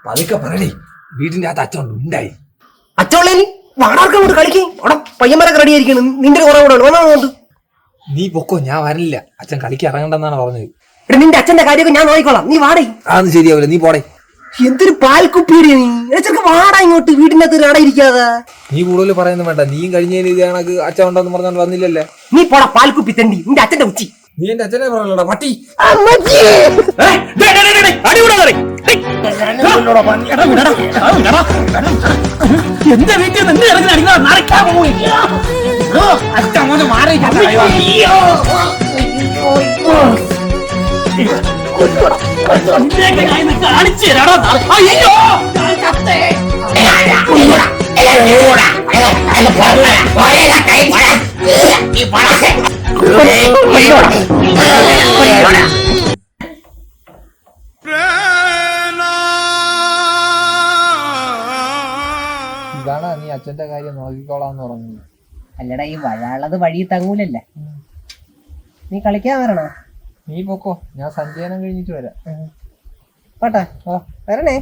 പതുക്കെ പറയണേ, വീടിന്റെ അകത്ത് അച്ഛൻ ഉണ്ടായി. അച്ഛൻ വാടാർക്കോട്ട് കളിക്കും. അവിടെ പയ്യന്മാരൊക്കെ റെഡി ആയിരിക്കണം. നിന്റെ കുറെ കൂടെ ഉള്ളു. നീ പൊക്കോ, ഞാൻ വരില്ല. അച്ഛൻ കളിക്ക് ഇറങ്ങണ്ടെന്നാണ് പറഞ്ഞത്. എടാ നിന്റെ അച്ഛന്റെ കാര്യമൊക്കെ ഞാൻ നോക്കിക്കോളാം. നീ വാടേ. അതൊന്നും ശരിയാവില്ല, നീ പോടേ. എന്തൊരു പാൽക്കുപ്പിയുടെ നീ ചെറുക്ക് വാടാ ഇങ്ങോട്ട്. വീടിന്റെ അകത്ത് അട ഇരിക്കാതെ നീ കൂടുതൽ പറയുന്നു വേണ്ട. നീയും കഴിഞ്ഞതിന് ഇത് കണക്ക് അച്ഛൻ ഉണ്ടെന്ന് പറഞ്ഞാൽ വന്നില്ലല്ലേ. നീ പോടാ പാൽക്കുപ്പി തണ്ടി. നിന്റെ അച്ഛന്റെ ഉച്ചി. നീ എന്റെ അച്ഛനെ പറഞ്ഞല്ലോടാ പട്ടി. എന്റെ വീട്ടിൽ നിന്ന് കാണിച്ചു തരാടോ. അയ്യോ ഇതാണ് നീ അച്ഛന്റെ കാര്യം നോക്കിക്കോളാന്ന് പറഞ്ഞു. അല്ലടാ ഈ വഴാളത് വഴി തങ്ങൂലല്ലേ. നീ കളിക്കാൻ വരണോ? നീ പൊക്കോ, ഞാൻ സഞ്ചയനം കഴിഞ്ഞിട്ട് വരാം. പോട്ടെ വരണേ.